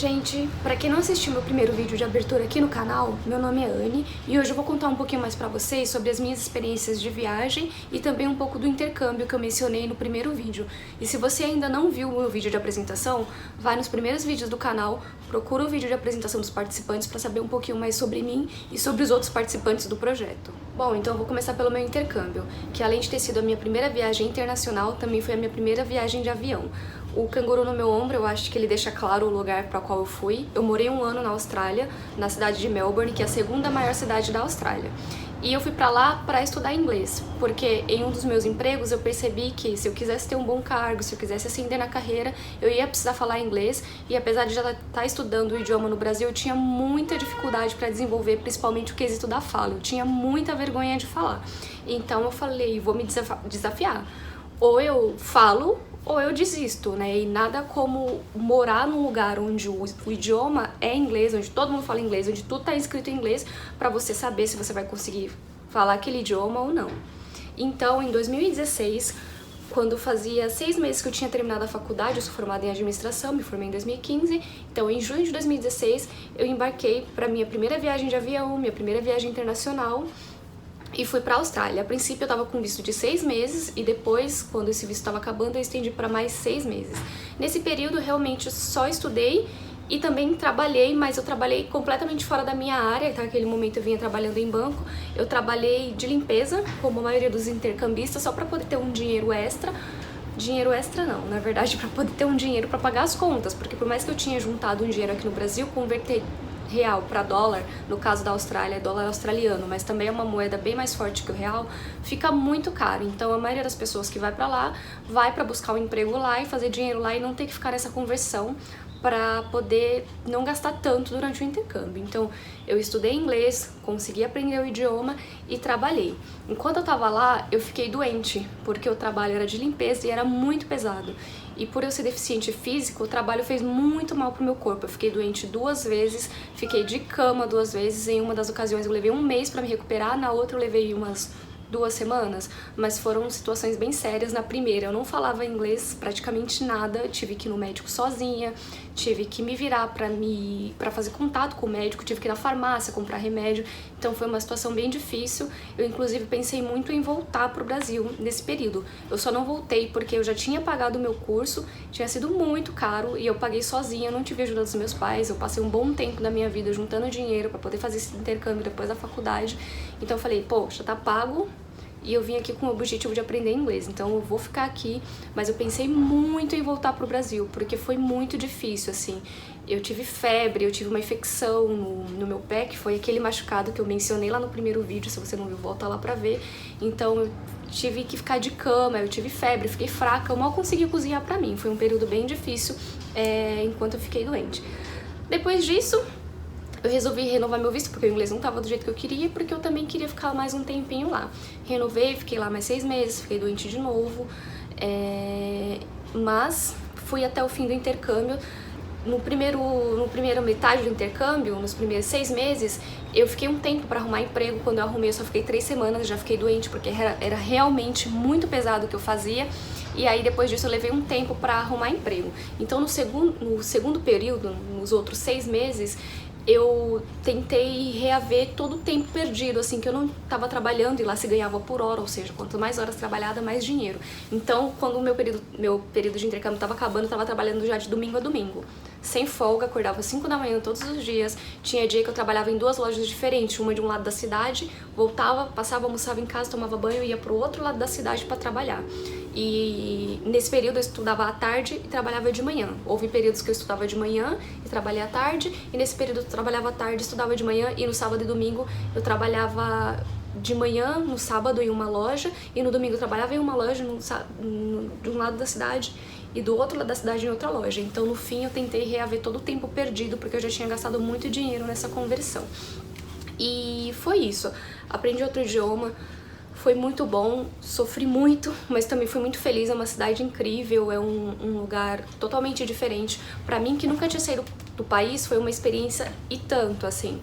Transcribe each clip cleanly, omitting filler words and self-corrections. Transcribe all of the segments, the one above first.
gente, pra quem não assistiu meu primeiro vídeo de abertura aqui no canal, meu nome é Anne e hoje eu vou contar um pouquinho mais pra vocês sobre as minhas experiências de viagem e também um pouco do intercâmbio que eu mencionei no primeiro vídeo. E se você ainda não viu o meu vídeo de apresentação, vai nos primeiros vídeos do canal, procura o vídeo de apresentação dos participantes pra saber um pouquinho mais sobre mim e sobre os outros participantes do projeto. Bom, então eu vou começar pelo meu intercâmbio, que além de ter sido a minha primeira viagem internacional, também foi a minha primeira viagem de avião. O canguru no meu ombro, eu acho que ele deixa claro o lugar para o qual eu fui. Eu morei 1 ano na Austrália, na cidade de Melbourne, que é a segunda maior cidade da Austrália. E eu fui pra lá para estudar inglês, porque em um dos meus empregos eu percebi que se eu quisesse ter um bom cargo, se eu quisesse ascender na carreira, eu ia precisar falar inglês, e apesar de já estar estudando o idioma no Brasil, eu tinha muita dificuldade para desenvolver, principalmente o quesito da fala. Eu tinha muita vergonha de falar. Então eu falei, vou me desafiar. Ou eu falo, ou eu desisto, né? E nada como morar num lugar onde o idioma é inglês, onde todo mundo fala inglês, onde tudo tá escrito em inglês, pra você saber se você vai conseguir falar aquele idioma ou não. Então, em 2016, quando fazia 6 meses que eu tinha terminado a faculdade, eu sou formada em administração, me formei em 2015, então em junho de 2016 eu embarquei pra minha primeira viagem de avião, minha primeira viagem internacional, e fui pra Austrália. A princípio eu tava com visto de 6 meses e depois, quando esse visto estava acabando, eu estendi para mais 6 meses. Nesse período eu realmente só estudei e também trabalhei, mas eu trabalhei completamente fora da minha área, então naquele momento eu vinha trabalhando em banco. Eu trabalhei de limpeza, como a maioria dos intercambistas, só para poder ter um dinheiro extra. Dinheiro extra não, na verdade, para poder ter um dinheiro para pagar as contas, porque por mais que eu tinha juntado um dinheiro aqui no Brasil, converter real para dólar, no caso da Austrália é dólar australiano, mas também é uma moeda bem mais forte que o real, fica muito caro. Então a maioria das pessoas que vai para lá, vai para buscar um emprego lá e fazer dinheiro lá e não ter que ficar nessa conversão para poder não gastar tanto durante o intercâmbio. Então eu estudei inglês, consegui aprender o idioma e trabalhei. Enquanto eu tava lá, eu fiquei doente, porque o trabalho era de limpeza e era muito pesado. E por eu ser deficiente físico, o trabalho fez muito mal pro meu corpo. Eu fiquei doente 2 vezes, fiquei de cama 2 vezes. Em uma das ocasiões eu levei 1 mês para me recuperar, na outra eu levei umas 2 semanas, mas foram situações bem sérias. Na primeira eu não falava inglês praticamente nada, tive que ir no médico sozinha, tive que me virar pra fazer contato com o médico, tive que ir na farmácia comprar remédio, então foi uma situação bem difícil. Eu inclusive pensei muito em voltar pro Brasil nesse período. Eu só não voltei porque eu já tinha pagado o meu curso, tinha sido muito caro e eu paguei sozinha, eu não tive ajuda dos meus pais. Eu passei um bom tempo da minha vida juntando dinheiro para poder fazer esse intercâmbio depois da faculdade, então eu falei, poxa, tá pago. E eu vim aqui com o objetivo de aprender inglês, então eu vou ficar aqui, mas eu pensei muito em voltar pro Brasil, porque foi muito difícil, assim. Eu tive febre, eu tive uma infecção no meu pé, que foi aquele machucado que eu mencionei lá no primeiro vídeo, se você não viu, volta lá pra ver. Então eu tive que ficar de cama, eu tive febre, fiquei fraca, eu mal consegui cozinhar pra mim. Foi um período bem difícil, enquanto eu fiquei doente. Depois disso, eu resolvi renovar meu visto, porque o inglês não estava do jeito que eu queria, porque eu também queria ficar mais um tempinho lá. Renovei, fiquei lá mais 6 meses, fiquei doente de novo, mas fui até o fim do intercâmbio. No primeira metade do intercâmbio, nos primeiros 6 meses, eu fiquei um tempo para arrumar emprego. Quando eu arrumei, eu só fiquei 3 semanas, já fiquei doente, porque era realmente muito pesado o que eu fazia. E aí depois disso eu levei um tempo para arrumar emprego. Então no segundo período, nos outros 6 meses, eu tentei reaver todo o tempo perdido, assim, que eu não estava trabalhando, e lá se ganhava por hora, ou seja, quanto mais horas trabalhada, mais dinheiro. Então, quando o meu período de intercâmbio estava acabando, eu estava trabalhando já de domingo a domingo, sem folga, acordava às 5 da manhã todos os dias. Tinha dia que eu trabalhava em 2 lojas diferentes, uma de um lado da cidade, voltava, passava, almoçava em casa, tomava banho e ia pro outro lado da cidade para trabalhar. E nesse período eu estudava à tarde e trabalhava de manhã. Houve períodos que eu estudava de manhã e trabalhei à tarde, e nesse período eu trabalhava à tarde, estudava de manhã, e no sábado e domingo eu trabalhava de manhã, no sábado em uma loja, e no domingo eu trabalhava em uma loja de um lado da cidade e do outro lado da cidade em outra loja. Então no fim eu tentei reaver todo o tempo perdido, porque eu já tinha gastado muito dinheiro nessa conversão. E foi isso, aprendi outro idioma. Foi muito bom, sofri muito, mas também fui muito feliz. É uma cidade incrível, é um lugar totalmente diferente. Pra mim, que nunca tinha saído do país, foi uma experiência e tanto, assim.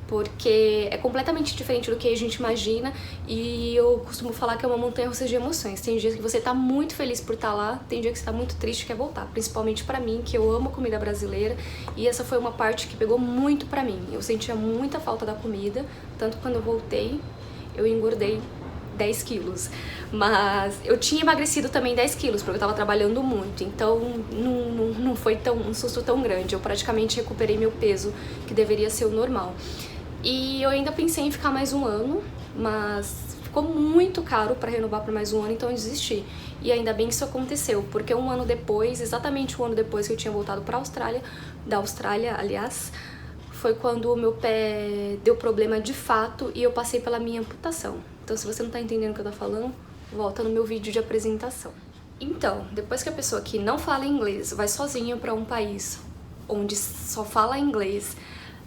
porque é completamente diferente do que a gente imagina, e eu costumo falar que é uma montanha-russa de emoções. Tem dias que você tá muito feliz por estar lá, tem dia que você tá muito triste e quer voltar, principalmente pra mim, que eu amo comida brasileira, e essa foi uma parte que pegou muito pra mim. Eu sentia muita falta da comida, tanto quando eu voltei, eu engordei 10 quilos, mas eu tinha emagrecido também 10 quilos, porque eu tava trabalhando muito, então não foi um susto tão grande, eu praticamente recuperei meu peso, que deveria ser o normal. E eu ainda pensei em ficar mais um ano, mas ficou muito caro pra renovar por mais um ano, então eu desisti. E ainda bem que isso aconteceu, porque um ano depois, exatamente um ano depois que eu tinha voltado pra Austrália, da Austrália, aliás, foi quando o meu pé deu problema de fato e eu passei pela minha amputação. Então, se você não tá entendendo o que eu tô falando, volta no meu vídeo de apresentação. Então, depois que a pessoa que não fala inglês vai sozinha pra um país onde só fala inglês,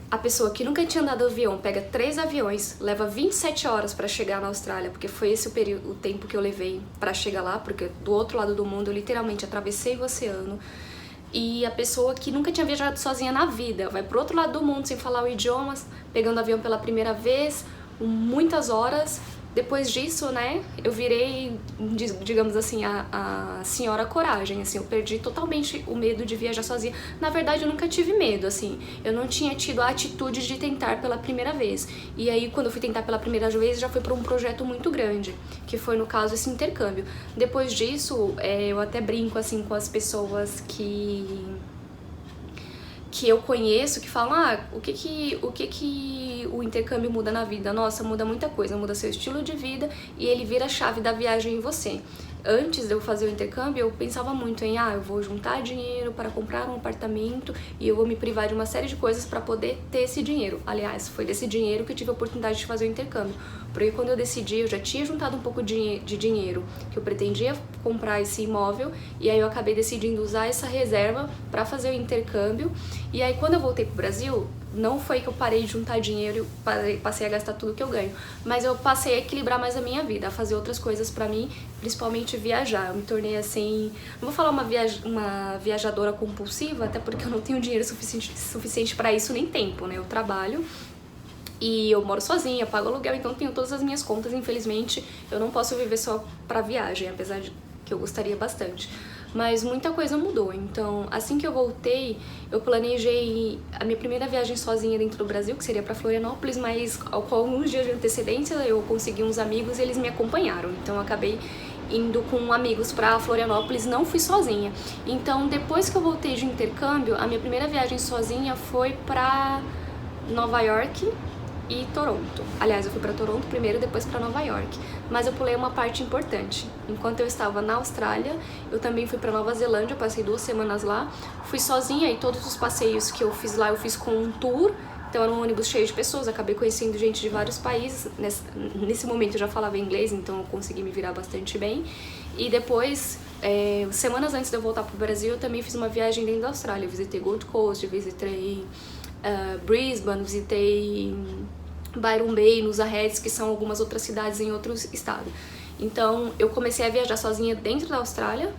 a pessoa que nunca tinha andado de avião pega 3 aviões, leva 27 horas pra chegar na Austrália, porque foi esse o tempo que eu levei pra chegar lá, porque do outro lado do mundo eu literalmente atravessei o oceano. E a pessoa que nunca tinha viajado sozinha na vida vai pro outro lado do mundo sem falar o idioma, pegando avião pela primeira vez, muitas horas. Depois disso, né, eu virei, digamos assim, a senhora coragem, assim, eu perdi totalmente o medo de viajar sozinha. Na verdade, eu nunca tive medo, assim, eu não tinha tido a atitude de tentar pela primeira vez. E aí, quando eu fui tentar pela primeira vez, já foi por um projeto muito grande, que foi, no caso, esse intercâmbio. Depois disso, eu até brinco, assim, com as pessoas que eu conheço, que falam, o que o intercâmbio muda na vida? Nossa, muda muita coisa, muda seu estilo de vida e ele vira a chave da viagem em você. Antes de eu fazer o intercâmbio, eu pensava muito em, eu vou juntar dinheiro para comprar um apartamento e eu vou me privar de uma série de coisas para poder ter esse dinheiro. Aliás, foi desse dinheiro que eu tive a oportunidade de fazer o intercâmbio. Porque quando eu decidi, eu já tinha juntado um pouco de dinheiro que eu pretendia comprar esse imóvel e aí eu acabei decidindo usar essa reserva para fazer o intercâmbio. E aí quando eu voltei pro Brasil, não foi que eu parei de juntar dinheiro e passei a gastar tudo que eu ganho, mas eu passei a equilibrar mais a minha vida, a fazer outras coisas pra mim, principalmente viajar. Eu me tornei assim, não vou falar uma viajadora compulsiva, até porque eu não tenho dinheiro suficiente pra isso, nem tempo, né? Eu trabalho e eu moro sozinha, pago aluguel, então tenho todas as minhas contas. Infelizmente, eu não posso viver só pra viagem, apesar de que eu gostaria bastante. Mas muita coisa mudou, então assim que eu voltei, eu planejei a minha primeira viagem sozinha dentro do Brasil, que seria pra Florianópolis, mas com alguns dias de antecedência eu consegui uns amigos e eles me acompanharam, então eu acabei indo com amigos pra Florianópolis, não fui sozinha. Então depois que eu voltei de intercâmbio, a minha primeira viagem sozinha foi pra Nova York e Toronto. Aliás, eu fui pra Toronto primeiro, depois pra Nova York. Mas eu pulei uma parte importante. Enquanto eu estava na Austrália, eu também fui pra Nova Zelândia, passei 2 semanas lá. Fui sozinha e todos os passeios que eu fiz lá, eu fiz com um tour. Então era um ônibus cheio de pessoas, acabei conhecendo gente de vários países. Nesse momento eu já falava inglês, então eu consegui me virar bastante bem. E depois, semanas antes de eu voltar pro Brasil, eu também fiz uma viagem dentro da Austrália. Eu visitei Gold Coast, visitei Brisbane, visitei Byron Bay, Nusa Heads, que são algumas outras cidades em outros estados. Então eu comecei a viajar sozinha dentro da Austrália,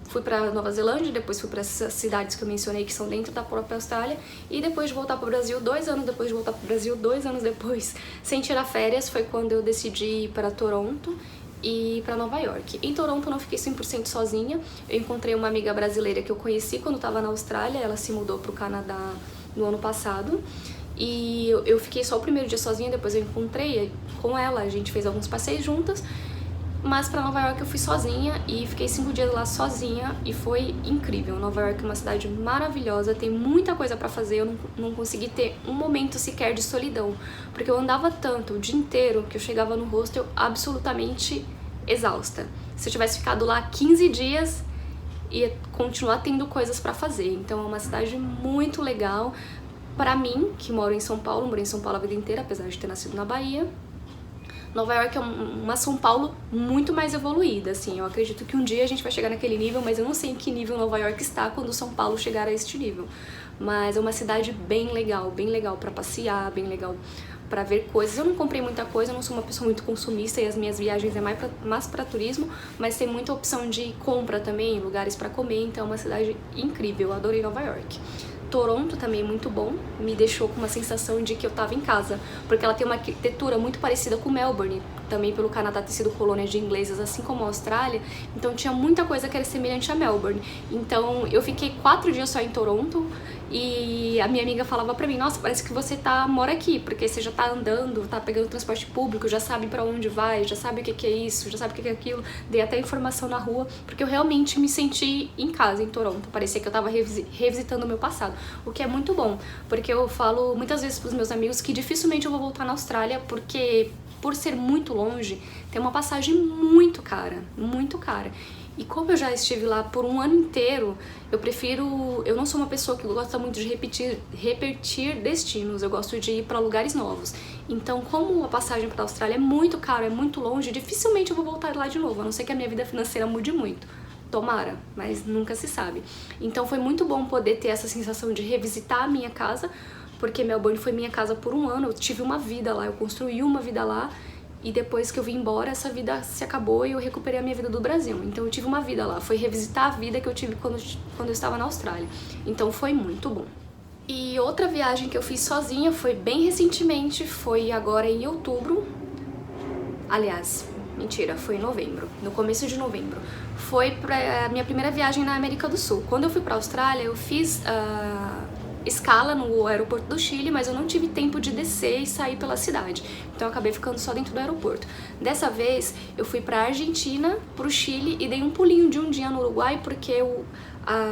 fui pra Nova Zelândia, depois fui para essas cidades que eu mencionei que são dentro da própria Austrália, e depois de voltar pro Brasil, 2 anos depois de voltar pro Brasil, 2 anos depois, sem tirar férias, foi quando eu decidi ir para Toronto e para Nova York. Em Toronto eu não fiquei 100% sozinha, eu encontrei uma amiga brasileira que eu conheci quando estava na Austrália, ela se mudou pro Canadá no ano passado, e eu fiquei só o primeiro dia sozinha, depois eu encontrei com ela, a gente fez alguns passeios juntas, mas pra Nova York eu fui sozinha e fiquei 5 dias lá sozinha e foi incrível. Nova York é uma cidade maravilhosa, tem muita coisa pra fazer, eu não consegui ter um momento sequer de solidão, porque eu andava tanto o dia inteiro que eu chegava no hostel absolutamente exausta. Se eu tivesse ficado lá 15 dias, ia continuar tendo coisas pra fazer, então é uma cidade muito legal. Pra mim, que moro em São Paulo, morei em São Paulo a vida inteira, apesar de ter nascido na Bahia, Nova York é uma São Paulo muito mais evoluída, assim, eu acredito que um dia a gente vai chegar naquele nível, mas eu não sei em que nível Nova York está quando São Paulo chegar a este nível. Mas é uma cidade bem legal pra passear, bem legal pra ver coisas. Eu não comprei muita coisa, eu não sou uma pessoa muito consumista e as minhas viagens é mais pra turismo, mas tem muita opção de compra também, lugares pra comer, então é uma cidade incrível, eu adorei Nova York. Toronto também é muito bom, me deixou com uma sensação de que eu tava em casa, porque ela tem uma arquitetura muito parecida com Melbourne, também pelo Canadá ter sido colônia de ingleses, assim como a Austrália, então tinha muita coisa que era semelhante a Melbourne. Então eu fiquei 4 dias só em Toronto, e a minha amiga falava pra mim, nossa, parece que você mora aqui, porque você já tá andando, tá pegando transporte público, já sabe pra onde vai, já sabe o que é isso, já sabe o que é aquilo, dei até informação na rua, porque eu realmente me senti em casa em Toronto, parecia que eu tava revisitando o meu passado, o que é muito bom, porque eu falo muitas vezes pros meus amigos que dificilmente eu vou voltar na Austrália, porque por ser muito longe, tem uma passagem muito cara, muito cara. E como eu já estive lá por um ano inteiro, eu não sou uma pessoa que gosta muito de repetir destinos, eu gosto de ir para lugares novos. Então, como a passagem para a Austrália é muito cara, é muito longe, dificilmente eu vou voltar lá de novo, a não ser que a minha vida financeira mude muito. Tomara, mas nunca se sabe. Então foi muito bom poder ter essa sensação de revisitar a minha casa, porque Melbourne foi minha casa por um ano, eu tive uma vida lá, eu construí uma vida lá, e depois que eu vim embora, essa vida se acabou e eu recuperei a minha vida do Brasil. Então eu tive uma vida lá, foi revisitar a vida que eu tive quando eu estava na Austrália. Então foi muito bom. E outra viagem que eu fiz sozinha foi bem recentemente, foi agora em outubro. Aliás, mentira, foi em novembro, no começo de novembro. Foi a minha primeira viagem na América do Sul. Quando eu fui pra Austrália, eu fiz escala no aeroporto do Chile, mas eu não tive tempo de descer e sair pela cidade, então eu acabei ficando só dentro do aeroporto. Dessa vez eu fui pra Argentina, pro Chile e dei um pulinho de um dia no Uruguai, porque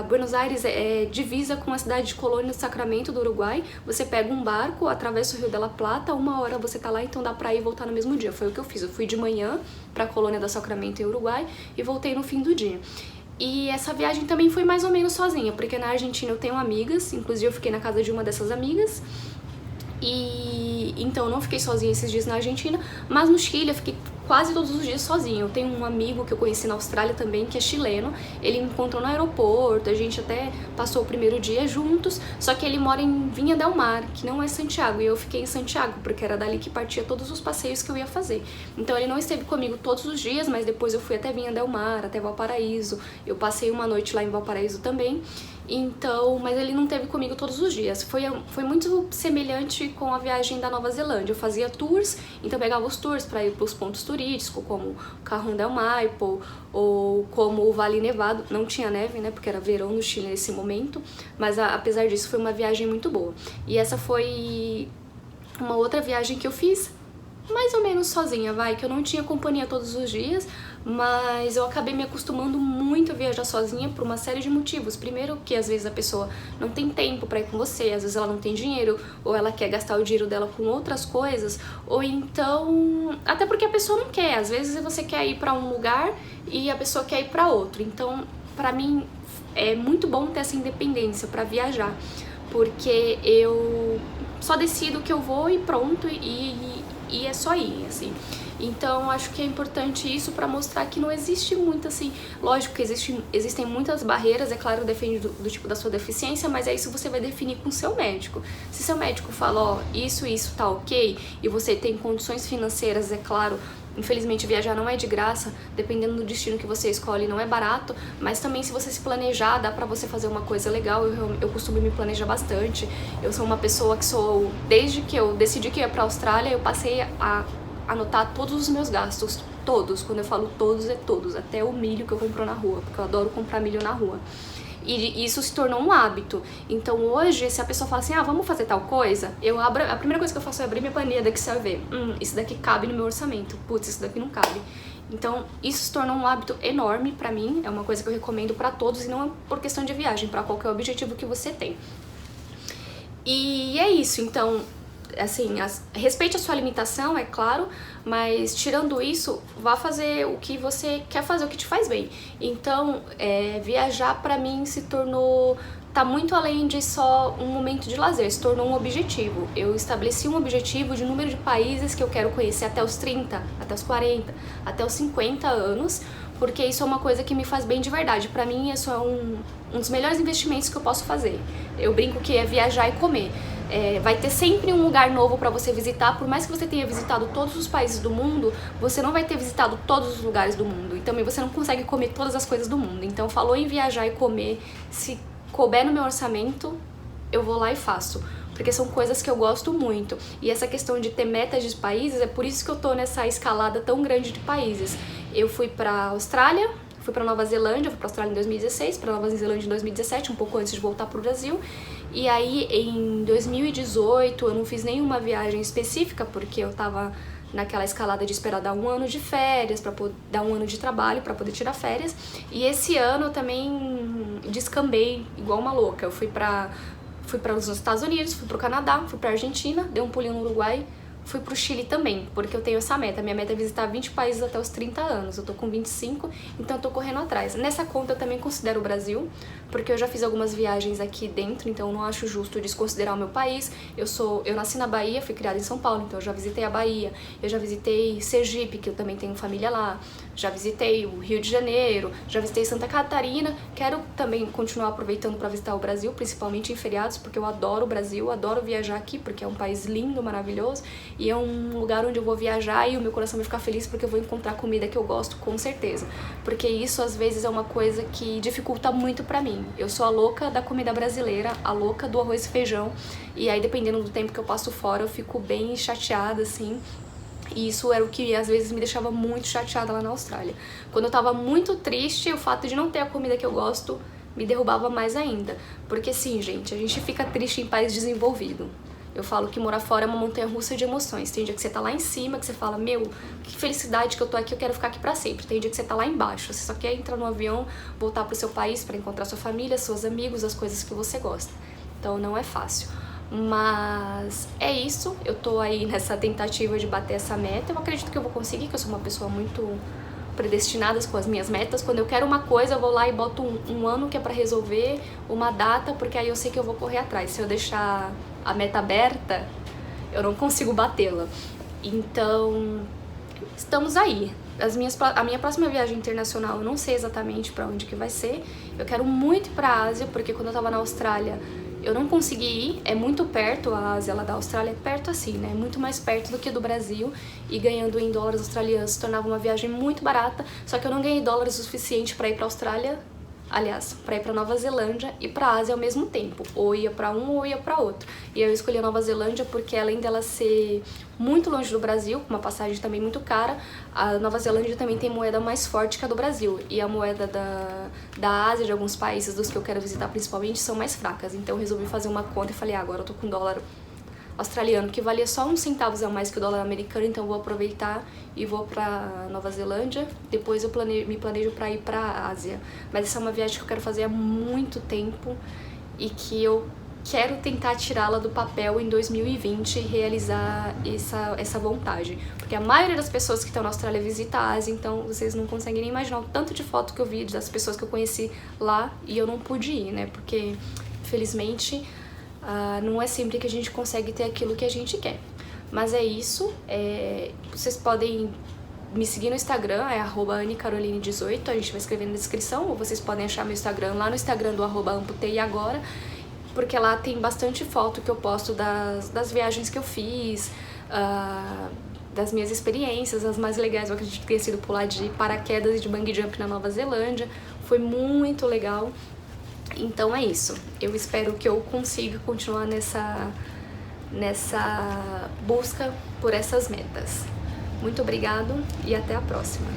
Buenos Aires é divisa com a cidade de Colônia do Sacramento do Uruguai. Você pega um barco, atravessa o Rio de la Plata, 1 hora você tá lá, então dá pra ir e voltar no mesmo dia. Foi o que eu fiz, eu fui de manhã pra Colônia do Sacramento em Uruguai e voltei no fim do dia. E essa viagem também foi mais ou menos sozinha, porque na Argentina eu tenho amigas, inclusive eu fiquei na casa de uma dessas amigas, e então eu não fiquei sozinha esses dias na Argentina, mas no Chile eu fiquei quase todos os dias sozinha. Eu tenho um amigo que eu conheci na Austrália também, que é chileno, ele me encontrou no aeroporto, a gente até passou o primeiro dia juntos, só que ele mora em Vinha del Mar, que não é Santiago, e eu fiquei em Santiago, porque era dali que partia todos os passeios que eu ia fazer. Então ele não esteve comigo todos os dias, mas depois eu fui até Vinha del Mar, até Valparaíso, eu passei uma noite lá em Valparaíso também. Então, mas ele não esteve comigo todos os dias. Foi muito semelhante com a viagem da Nova Zelândia. Eu fazia tours, então eu pegava os tours para ir para os pontos turísticos, como o Cajón del Maipo, ou como o Vale Nevado. Não tinha neve, né, porque era verão no Chile nesse momento, mas apesar disso foi uma viagem muito boa. E essa foi uma outra viagem que eu fiz mais ou menos sozinha, que eu não tinha companhia todos os dias, mas eu acabei me acostumando muito a viajar sozinha por uma série de motivos. Primeiro, que às vezes a pessoa não tem tempo pra ir com você, às vezes ela não tem dinheiro, ou ela quer gastar o dinheiro dela com outras coisas, ou então até porque a pessoa não quer. Às vezes você quer ir pra um lugar e a pessoa quer ir pra outro. Então, pra mim é muito bom ter essa independência pra viajar, porque eu só decido que eu vou e pronto, e é só ir, assim. Então acho que é importante isso pra mostrar que não existe muito assim, lógico que existem muitas barreiras, é claro, depende do tipo da sua deficiência, mas é isso que você vai definir com o seu médico. Se seu médico fala, ó, isso tá ok, e você tem condições financeiras, é claro, infelizmente viajar não é de graça, dependendo do destino que você escolhe não é barato, mas também se você se planejar, dá pra você fazer uma coisa legal. Eu costumo me planejar bastante, eu sou uma pessoa que desde que eu decidi que ia pra Austrália, eu passei a anotar todos os meus gastos, todos, quando eu falo todos, é todos, até o milho que eu compro na rua, porque eu adoro comprar milho na rua. E isso se tornou um hábito. Então hoje, se a pessoa fala assim, vamos fazer tal coisa, a primeira coisa que eu faço é abrir minha planilha da Excel e ver, isso daqui cabe no meu orçamento, putz, isso daqui não cabe. Então isso se tornou um hábito enorme pra mim, é uma coisa que eu recomendo pra todos, e não é por questão de viagem, pra qualquer objetivo que você tem. E é isso, então, assim, respeite a sua limitação, é claro, mas tirando isso, vá fazer o que você quer fazer, o que te faz bem. Então, viajar pra mim tá muito além de só um momento de lazer, se tornou um objetivo. Eu estabeleci um objetivo de número de países que eu quero conhecer até os 30, até os 40, até os 50 anos, porque isso é uma coisa que me faz bem de verdade. Pra mim, isso é um dos melhores investimentos que eu posso fazer. Eu brinco que é viajar e comer. Vai ter sempre um lugar novo pra você visitar, por mais que você tenha visitado todos os países do mundo, você não vai ter visitado todos os lugares do mundo, e também você não consegue comer todas as coisas do mundo. Então, falou em viajar e comer, se couber no meu orçamento, eu vou lá e faço, porque são coisas que eu gosto muito. E essa questão de ter metas de países, é por isso que eu tô nessa escalada tão grande de países. Eu fui pra Austrália, fui pra Nova Zelândia, fui pra Austrália em 2016, pra Nova Zelândia em 2017, um pouco antes de voltar pro Brasil. E aí em 2018 eu não fiz nenhuma viagem específica, porque eu tava naquela escalada de esperar dar um ano de férias, dar um ano de trabalho para poder tirar férias. E esse ano eu também descambei igual uma louca. Eu fui para os Estados Unidos, fui pro Canadá, fui pra Argentina, dei um pulinho no Uruguai, fui pro Chile também, porque eu tenho essa meta. Minha meta é visitar 20 países até os 30 anos. Eu tô com 25, então eu tô correndo atrás. Nessa conta eu também considero o Brasil, porque eu já fiz algumas viagens aqui dentro, então eu não acho justo desconsiderar o meu país. Eu nasci na Bahia, fui criada em São Paulo, então eu já visitei a Bahia, eu já visitei Sergipe, que eu também tenho família lá, já visitei o Rio de Janeiro, já visitei Santa Catarina. Quero também continuar aproveitando para visitar o Brasil, principalmente em feriados, porque eu adoro o Brasil, adoro viajar aqui, porque é um país lindo, maravilhoso, e é um lugar onde eu vou viajar e o meu coração vai ficar feliz porque eu vou encontrar comida que eu gosto, com certeza. Porque isso às vezes é uma coisa que dificulta muito pra mim. Eu sou a louca da comida brasileira, a louca do arroz e feijão, e aí dependendo do tempo que eu passo fora eu fico bem chateada, assim. E isso era o que às vezes me deixava muito chateada lá na Austrália. Quando eu tava muito triste, o fato de não ter a comida que eu gosto me derrubava mais ainda. Porque sim, gente, a gente fica triste em país desenvolvido. Eu falo que morar fora é uma montanha-russa de emoções. Tem dia que você tá lá em cima, que você fala, meu, que felicidade que eu tô aqui, eu quero ficar aqui pra sempre. Tem dia que você tá lá embaixo, você só quer entrar no avião, voltar pro seu país pra encontrar sua família, seus amigos, as coisas que você gosta. Então não é fácil. Mas é isso, eu tô aí nessa tentativa de bater essa meta. Eu acredito que eu vou conseguir, que eu sou uma pessoa muito predestinada com as minhas metas. Quando eu quero uma coisa, eu vou lá e boto um ano que é pra resolver, uma data, porque aí eu sei que eu vou correr atrás. Se eu deixar a meta aberta, eu não consigo batê-la. Então, estamos aí. A minha próxima viagem internacional, eu não sei exatamente pra onde que vai ser. Eu quero muito ir pra Ásia, porque quando eu tava na Austrália, eu não consegui ir, é muito perto, a Ásia lá da Austrália é perto assim, né? Muito mais perto do que do Brasil, e ganhando em dólares australianos se tornava uma viagem muito barata, só que eu não ganhei dólares o suficiente pra ir pra Austrália, aliás, pra ir pra Nova Zelândia e pra Ásia ao mesmo tempo, ou ia pra um ou ia pra outro. E eu escolhi a Nova Zelândia porque além dela ser muito longe do Brasil, com uma passagem também muito cara, a Nova Zelândia também tem moeda mais forte que a do Brasil, e a moeda da Ásia, de alguns países dos que eu quero visitar principalmente, são mais fracas. Então eu resolvi fazer uma conta e falei, agora eu tô com dólar australiano, que valia só uns centavos a mais que o dólar americano, então eu vou aproveitar e vou pra Nova Zelândia. Depois eu me planejo pra ir pra Ásia. Mas essa é uma viagem que eu quero fazer há muito tempo e que eu quero tentar tirá-la do papel em 2020 e realizar essa vontade. Porque a maioria das pessoas que estão na Austrália visita a Ásia, então vocês não conseguem nem imaginar o tanto de foto que eu vi das pessoas que eu conheci lá e eu não pude ir, né? Porque, infelizmente, não é sempre que a gente consegue ter aquilo que a gente quer. Mas é isso, vocês podem me seguir no Instagram, é @AnneCaroline18, a gente vai escrever na descrição, ou vocês podem achar meu Instagram lá no Instagram do @amputeiagora, porque lá tem bastante foto que eu posto das viagens que eu fiz, das minhas experiências, as mais legais. Eu acredito que tenha sido pular de paraquedas e de bungee jump na Nova Zelândia, foi muito legal. Então é isso, eu espero que eu consiga continuar nessa busca por essas metas. Muito obrigado e até a próxima.